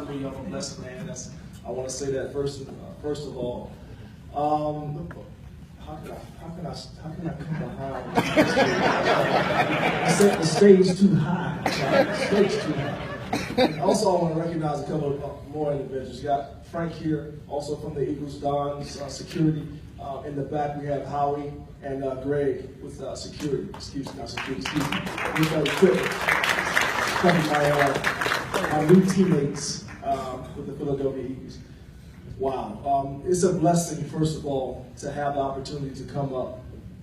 me. I'm a blessed man. I want to say that first of all. How can I come behind? I set the stage too high. Right? The stage too high. Also, I want to recognize a couple of more individuals. We got Frank here, also from the Eagles Dawkins security. In the back, we have Howie and Greg with security. Excuse me. With equipment. My new teammates with the Philadelphia Eagles. Wow. It's a blessing, first of all, to have the opportunity to come up.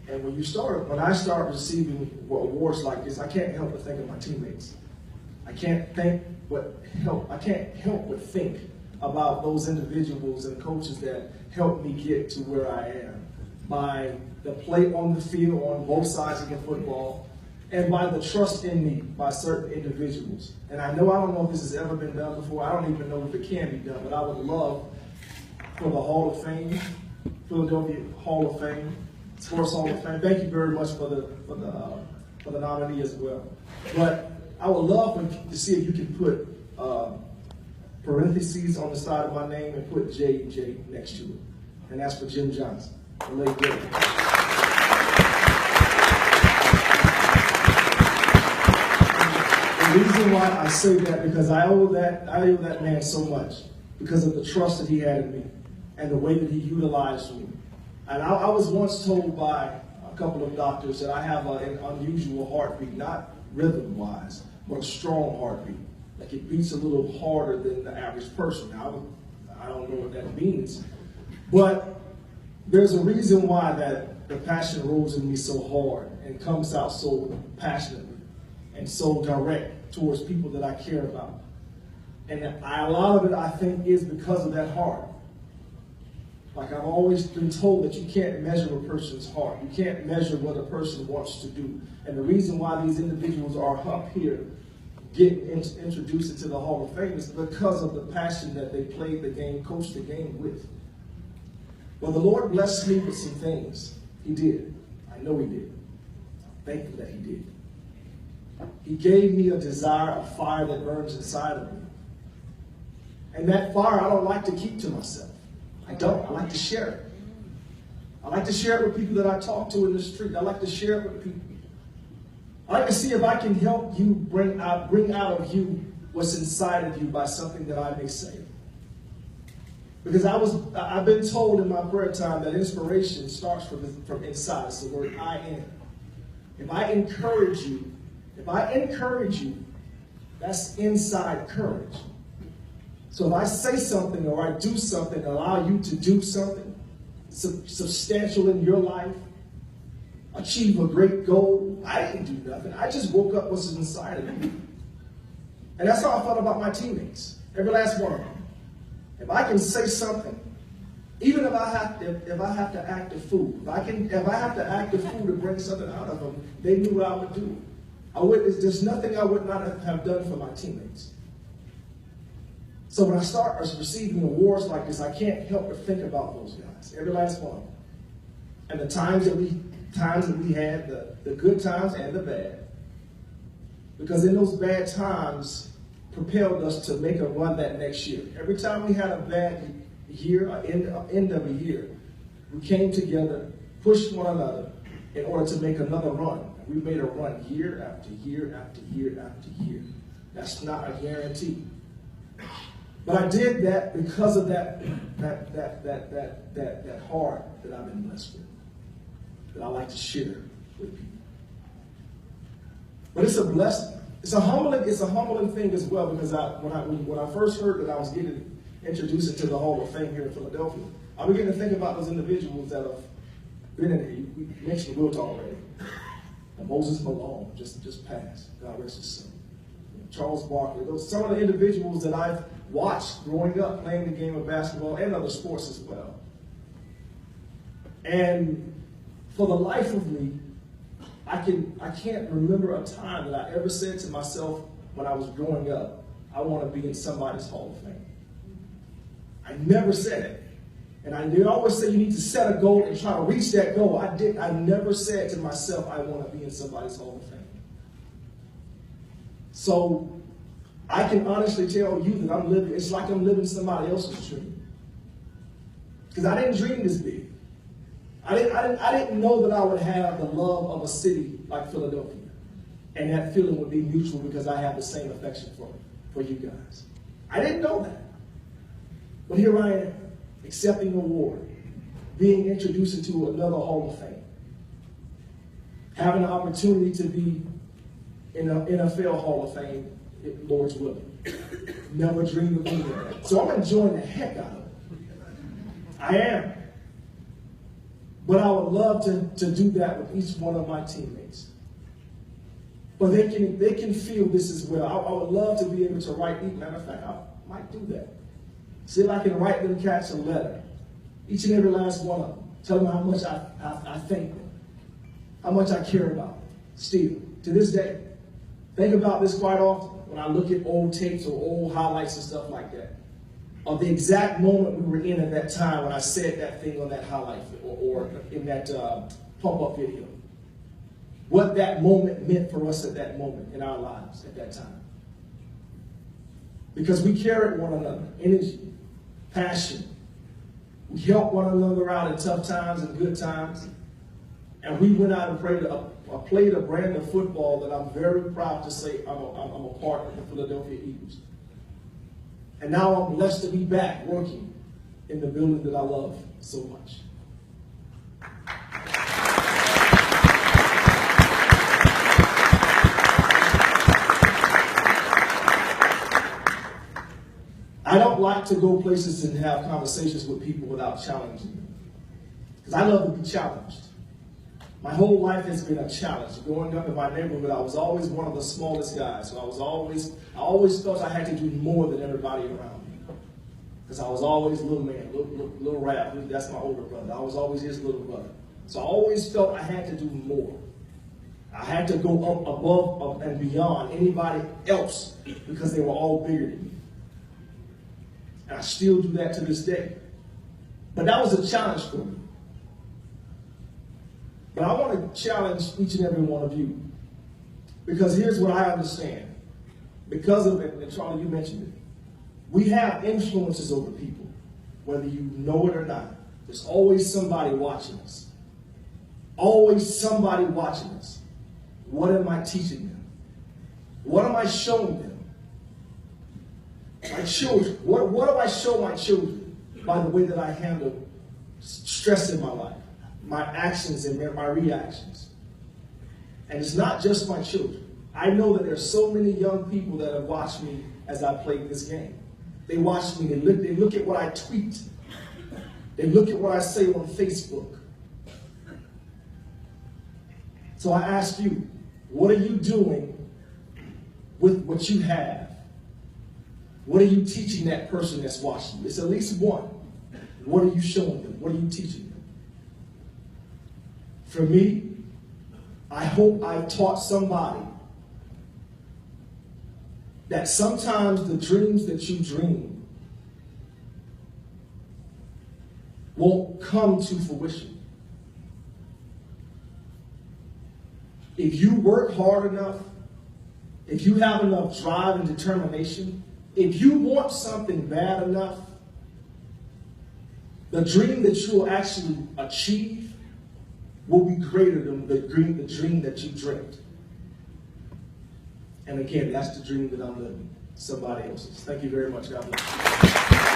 And when I start receiving awards like this, I can't help but think of my teammates. I can't help but think about those individuals and coaches that helped me get to where I am by the play on the field on both sides of the football and by the trust in me by certain individuals. And I don't know if this has ever been done before. I don't even know if it can be done, but I would love for the Hall of Fame, Philadelphia Hall of Fame, Sports Hall of Fame. Thank you very much for the nominee as well. But I would love to see if you can put parentheses on the side of my name and put J next to it. And that's for Jim Johnson, the late great. The reason why I say that, because I owe that man so much because of the trust that he had in me and the way that he utilized me. And I was once told by a couple of doctors that I have an unusual heartbeat, not rhythm-wise, but a strong heartbeat. Like it beats a little harder than the average person. Now, I don't know what that means, but there's a reason why that the passion rolls in me so hard and comes out so passionately and so direct towards people that I care about. And a lot of it, I think, is because of that heart. Like I've always been told that you can't measure a person's heart. You can't measure what a person wants to do. And the reason why these individuals are up here getting introduced into the Hall of Fame is because of the passion that they played the game, coached the game with. Well, the Lord blessed me with some things. He did. I know he did. I'm thankful that he did. He gave me a desire, a fire that burns inside of me. And that fire I don't like to keep to myself. I don't. I like to share it. I like to share it with people that I talk to in the street. I like to share it with people. I like to see if I can help you bring out of you what's inside of you by something that I may say. Because I've been told in my prayer time that inspiration starts from inside. It's the word I am. If I encourage you, that's inside courage. So if I say something or I do something, allow you to do something substantial in your life, achieve a great goal, I didn't do nothing. I just woke up what's inside of me. And that's how I felt about my teammates, every last one of them. If I can say something, even if I have to act a fool, if I have to act a fool to bring something out of them, they knew what I would do. There's nothing I would not have done for my teammates. So when I start receiving awards like this, I can't help but think about those guys, every last one. And the times that we had, the good times and the bad. Because in those bad times propelled us to make a run that next year. Every time we had a bad year, end of a year, we came together, pushed one another in order to make another run. We made a run year after year after year after year. That's not a guarantee. But I did that because of that heart that I've been blessed with, that I like to share with people. But it's a blessing. It's a humbling thing as well, because when I first heard that I was getting introduced into the Hall of Fame here in Philadelphia, I began to think about those individuals that have been in here. We mentioned Wilt already. And Moses Malone just passed. God rest his soul. Charles Barkley. Some of the individuals that I've watched growing up playing the game of basketball and other sports as well. And for the life of me, I can't remember a time that I ever said to myself when I was growing up, I want to be in somebody's Hall of Fame. I never said it. And they always say you need to set a goal and try to reach that goal. I never said to myself, I want to be in somebody's Hall of Fame. So I can honestly tell you that it's like I'm living somebody else's dream. Because I didn't dream this big. I didn't know that I would have the love of a city like Philadelphia. And that feeling would be mutual because I have the same affection for you guys. I didn't know that. But here I am, accepting an award, being introduced into another Hall of Fame, having an opportunity to be in an NFL Hall of Fame, Lord's willing. Never dreamed of doing that. So I'm enjoying the heck out of it. I am. But I would love to do that with each one of my teammates. But they can feel this as well. I would love to be able to write, matter of fact, I might do that. See if I can write them cats a letter. Each and every last one of them. Tell them how much I thank them. How much I care about them. Still, to this day. Think about this quite often when I look at old tapes or old highlights and stuff like that. Of the exact moment we were in at that time when I said that thing on that highlight or in that pump-up video. What that moment meant for us at that moment in our lives at that time. Because we carried one another, energy, passion. We helped one another out in tough times and good times. And we went out and played a brand of football that I'm very proud to say I'm a part of the Philadelphia Eagles. And now I'm blessed to be back working in the building that I love so much. I don't like to go places and have conversations with people without challenging them. Because I love to be challenged. My whole life has been a challenge. Growing up in my neighborhood, I was always one of the smallest guys. So I always felt I had to do more than everybody around me. Because I was always little man, little rap. That's my older brother. I was always his little brother. So I always felt I had to do more. I had to go up above and beyond anybody else because they were all bigger than me. And I still do that to this day. But that was a challenge for me. But I want to challenge each and every one of you. Because here's what I understand. Because of it, and Charlie, you mentioned it. We have influences over people, whether you know it or not. There's always somebody watching us. Always somebody watching us. What am I teaching them? What am I showing them? My children. What do I show my children by the way that I handle stress in my life? My actions and my reactions. And it's not just my children. I know that there's so many young people that have watched me as I played this game. They watch me, they look at what I tweet. They look at what I say on Facebook. So I ask you, what are you doing with what you have? What are you teaching that person that's watching you? It's at least one. What are you showing them? What are you teaching them? For me, I hope I've taught somebody that sometimes the dreams that you dream won't come to fruition. If you work hard enough, if you have enough drive and determination, if you want something bad enough, the dream that you will actually achieve will be greater than the dream that you dreamt. And again, that's the dream that I'm living, somebody else's. Thank you very much. God bless you.